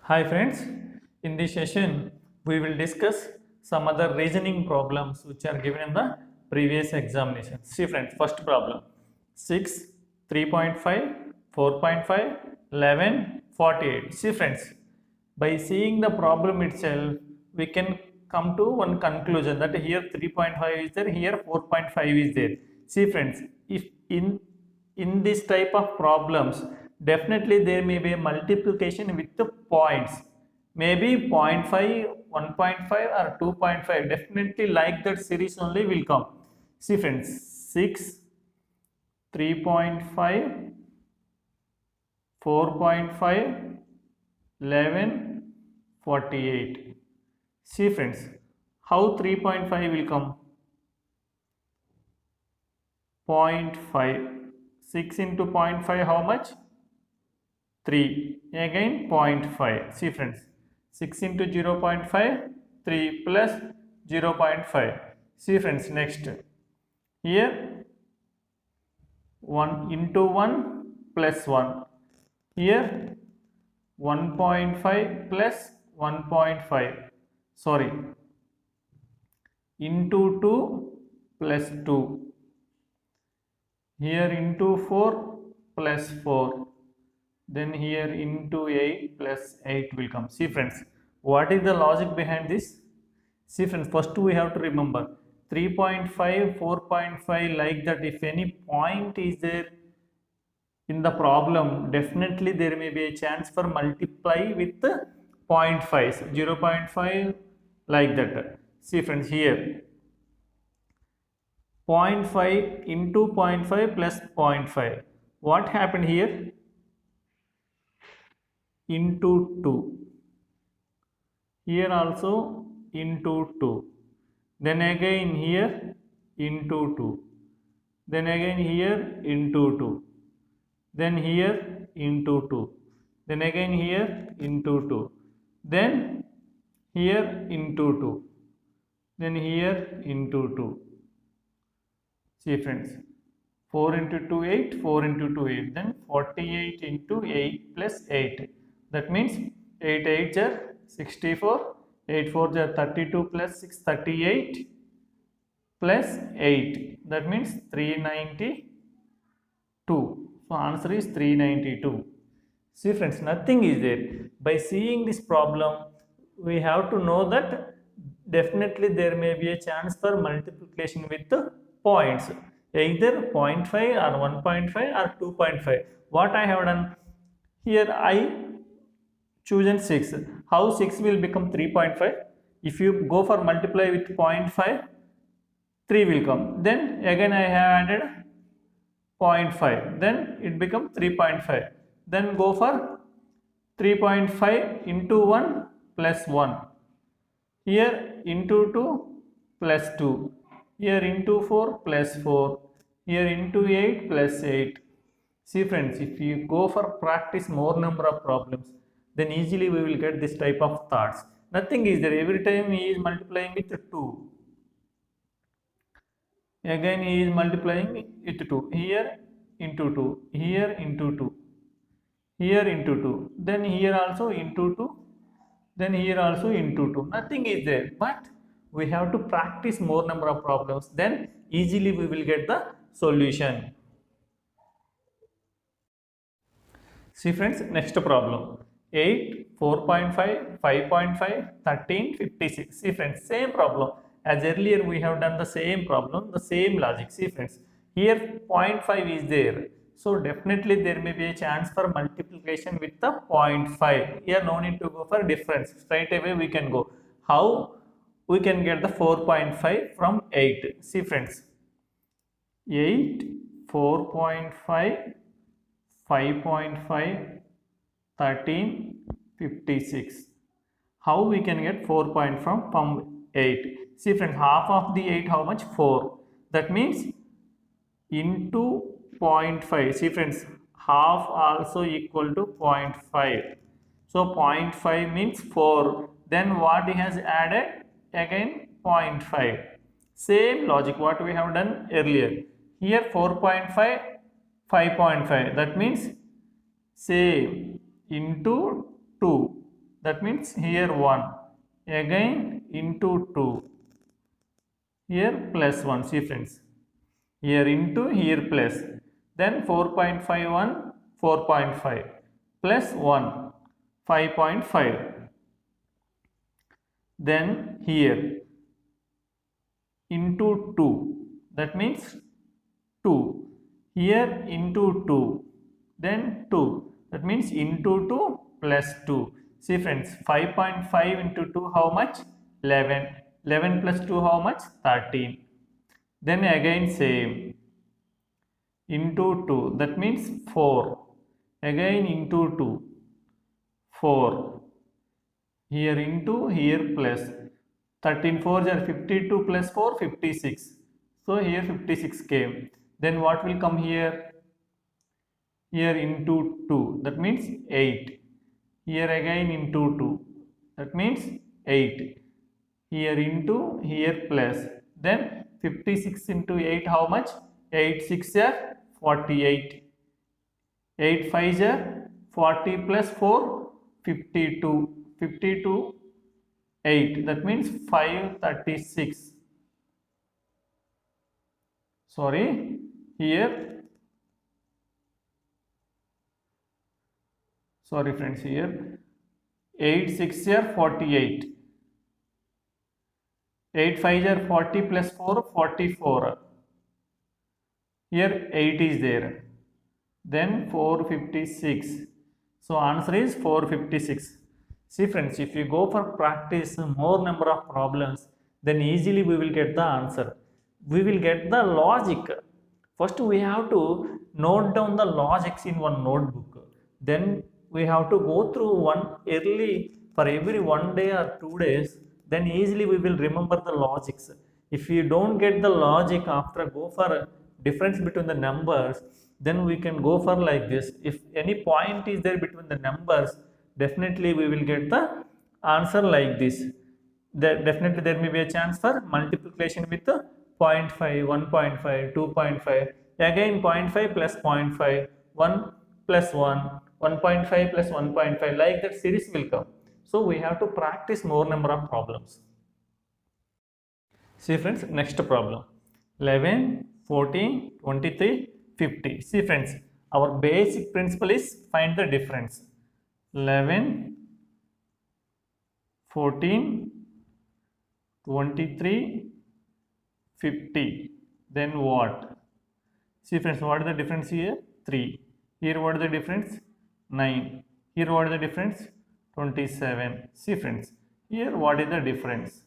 Hi friends, in this session we will discuss some other reasoning problems which are given in the previous examination. See friends, first problem 6, 3.5, 4.5, 11, 48. See friends, by seeing the problem itself we can come to one conclusion that here 3.5 is there, here 4.5 is there. See friends, if in this type of problems definitely there may be a multiplication with the points, maybe 0.5, 1.5 or 2.5, definitely like that series only will come. See friends, 6, 3.5, 4.5, 11, 48. See friends, how 3.5 will come? 0.5. 6 into 0.5 how much? 3. Again 0.5. See friends, 6 into 0.5, 3 plus 0.5. See friends, next. Here 1 into 1 plus 1. Here 1.5 plus 1.5. Sorry. Into 2 plus 2. Here into 4 plus 4. Then here into 8 plus 8 will come. See friends, what is the logic behind this? See friends, first we have to remember 3.5, 4.5, like that. If any point is there in the problem, definitely there may be a chance for multiply with 0.5, so 0.5 like that. See friends, here 0.5 into 0.5 plus 0.5. What happened here? Into 2. Here also into 2. Then again here into 2. Then again here into 2. Then here into 2. Then again here into 2. Then here into 2. Then here into 2. See friends, 4 into 2, 8, 4 into 2, 8. Then 48 into 8 plus 8. That means 8 8 are 64, 8 4 are 32 plus 6, 38 plus 8. That means 392. So answer is 392. See friends, nothing is there. By seeing this problem, we have to know that definitely there may be a chance for multiplication with the points, either 0.5 or 1.5 or 2.5. What I have done here, I chosen 6. How 6 will become 3.5? If you go for multiply with 0.5, 3 will come. Then again I have added 0.5. Then it becomes 3.5. Then go for 3.5 into 1 plus 1. Here into 2 plus 2. Here into 4 plus 4. Here into 8 plus 8. See friends, if you go for practice more number of problems, then easily we will get this type of thoughts. Nothing is there. Every time he is multiplying with 2. Again he is multiplying with 2. Here into 2. Here into 2. Here into 2. Then here also into 2. Then here also into 2. Nothing is there. But we have to practice more number of problems. Then easily we will get the solution. See friends, next problem. 8, 4.5, 5.5, 13, 56. See friends, same problem. As earlier we have done the same problem, the same logic. See friends, here 0.5 is there. So definitely there may be a chance for multiplication with the 0.5. Here no need to go for difference. Straight away we can go. How we can get the 4.5 from 8? See friends, 8, 4.5, 5.5, 13, 56. How we can get 4 from 8? See friends, half of the 8 how much? 4. That means into 0.5. See friends, half also equal to 0.5. So 0.5 means 4. Then what he has added? Again 0.5. Same logic what we have done earlier. Here 4.5, 5.5. That means same into 2. that means here 1, again into 2, here plus 1. See friends, here into, here plus, then 4.51, 4.5 plus 1, 5.5, then here into 2, that means 2, here into 2, then 2, that means into 2 plus 2. See friends, 5.5 into 2 how much? 11. 11 plus 2 how much? 13. Then again same, into 2, that means 4, again into 2, 4, here into, here plus, 13 4s are 52 plus 4, 56. So here 56 came. Then what will come here? Here into 2, that means 8. Here again into 2, that means 8. Here into, here plus. Then 56 into 8 how much? 8 6 are 48. 8 5 are 40 plus 4, 52. 52 8, that means 536. Sorry, here, sorry friends, here 8 6 are 48. 8 5 are 40 plus 4, 44. Here 8 is there. Then 456. So answer is 456. See friends, if you go for practice more number of problems, then easily we will get the answer. We will get the logic. First we have to note down the logics in one notebook. Then we have to go through one early for every 1 day or 2 days. Then easily we will remember the logics. If you don't get the logic after go for difference between the numbers, then we can go for like this. If any point is there between the numbers, definitely we will get the answer like this. Definitely there may be a chance for multiplication with the 0.5, 1.5, 2.5, again 0.5 plus 0.5, 1 plus 1, 1.5 plus 1.5, like that series will come. So we have to practice more number of problems. See friends, next problem. 11, 14, 23, 50. See friends, our basic principle is find the difference. 11, 14, 23, 50. Then what? See friends, what is the difference here? 3. Here what is the difference? 9. Here what is the difference? 27. See friends, here what is the difference?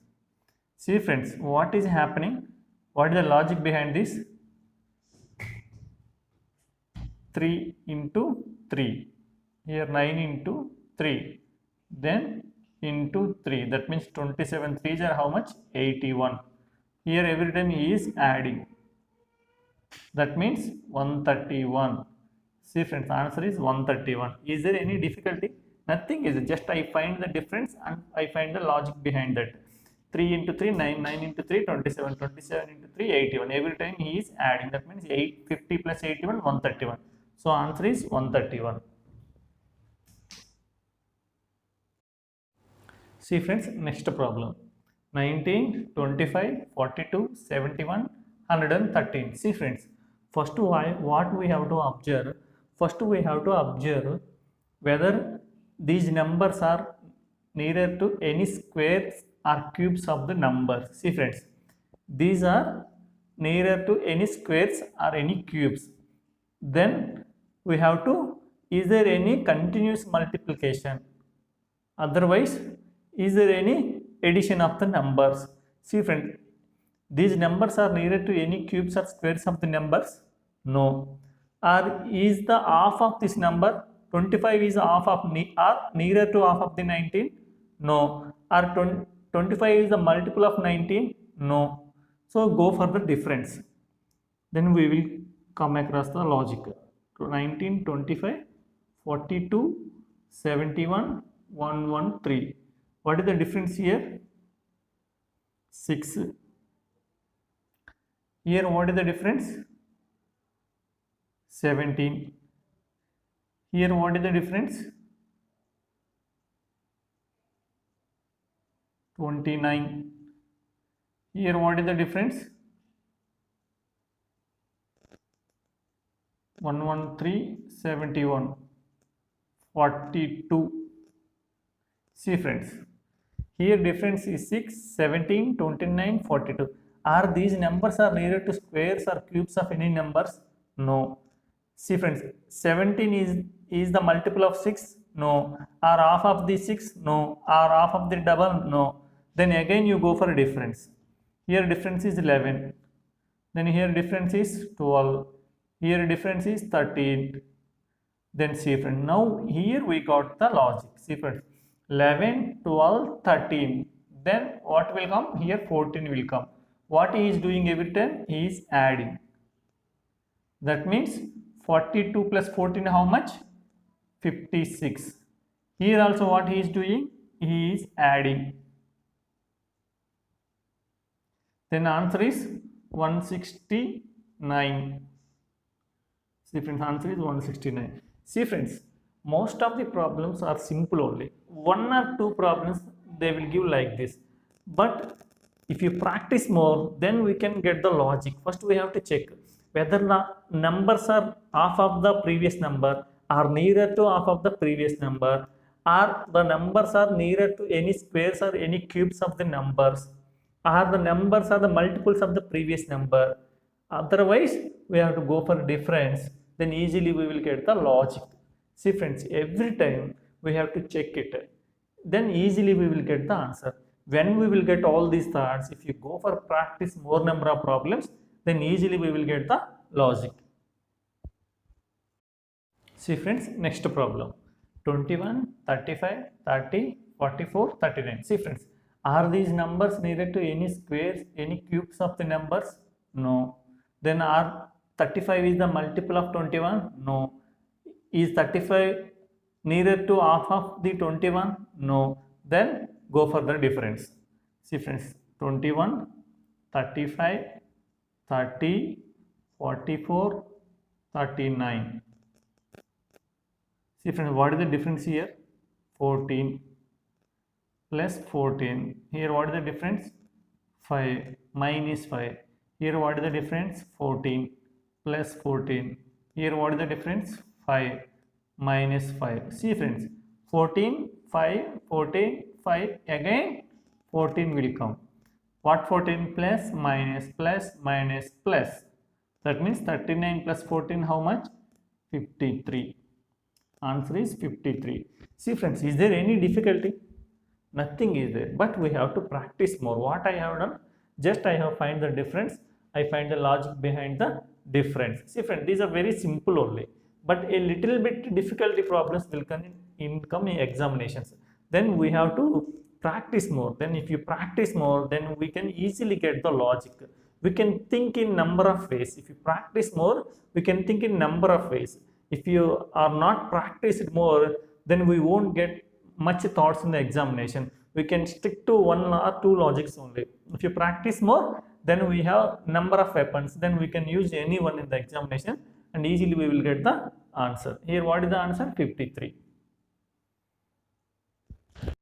See friends, what is happening? What is the logic behind this? 3 into 3. Here 9 into 3. Then into 3. That means 27 3s are how much? 81. Here every time he is adding. That means 131. See friends, answer is 131. Is there any difficulty? Nothing is. Just I find the difference and I find the logic behind that. 3 into 3, 9, 9 into 3, 27, 27 into 3, 81. Every time he is adding. That means 50 plus 81, 131. So answer is 131. See friends, next problem. 19, 25, 42, 71, 113. See friends, first what we have to observe? First we have to observe whether these numbers are nearer to any squares or cubes of the numbers. See friends, these are nearer to any squares or any cubes. Then we have to, is there any continuous multiplication? Otherwise, is there any addition of the numbers? See friend, these numbers are nearer to any cubes or squares of the numbers? No. Or is the half of this number, 25 is half of, or nearer to half of the 19? No. Or 25 is the multiple of 19? No. So go for the difference. Then we will come across the logic. 19, 25, 42, 71, 113. What is the difference here? 6. Here what is the difference? 17. Here what is the difference? 29. Here what is the difference? 113, 71, 42. See friends, here difference is 6, 17, 29, 42. Are these numbers are nearer to squares or cubes of any numbers? No. See friends, 17 is the multiple of 6? No. Are half of the 6? No. Are half of the double? No. Then again you go for a difference. Here difference is 11. Then here difference is 12. Here difference is 13. Then see friends, now here we got the logic. See friends, 11, 12, 13. Then what will come? Here 14 will come. What he is doing every time? He is adding. That means 42 plus 14 how much? 56. Here also what he is doing? He is adding. Then answer is 169. See friends, answer is 169. See friends, most of the problems are simple only. One or two problems they will give like this. But if you practice more, then we can get the logic. First we have to check whether the numbers are half of the previous number, are nearer to half of the previous number, or the numbers are nearer to any squares or any cubes of the numbers, or the numbers are the multiples of the previous number. Otherwise, we have to go for difference. Then easily we will get the logic. See friends, every time we have to check it. Then easily we will get the answer. When we will get all these thoughts, if you go for practice more number of problems, then easily we will get the logic. See friends, next problem. 21, 35, 30, 44, 39. See friends, are these numbers nearer to any squares, any cubes of the numbers? No. Then are 35 is the multiple of 21? No. Is 35 nearer to half of the 21? No. Then go for the difference. See friends, 21, 35, 30, 44, 39. See friends, what is the difference here? 14 plus 14. Here what is the difference? 5 minus 5. Here what is the difference? 14 plus 14. Here what is the difference? 5 minus 5. See friends, 14, 5, 14, 5, again 14 will come. What 14? Plus, minus, plus, minus, plus. That means 39 plus 14 how much? 53. Answer is 53. See friends, is there any difficulty? Nothing is there, but we have to practice more. What I have done? Just I have find the difference. I find the logic behind the difference. See friends, these are very simple only, but a little bit difficulty problems will come in examinations. Then we have to practice more. Then if you practice more, then we can easily get the logic. We can think in number of ways. If you practice more, we can think in number of ways. If you are not practiced more, then we won't get much thoughts in the examination. We can stick to one or two logics only. If you practice more, then we have number of weapons. Then we can use any one in the examination and easily we will get the answer. Here what is the answer? 53.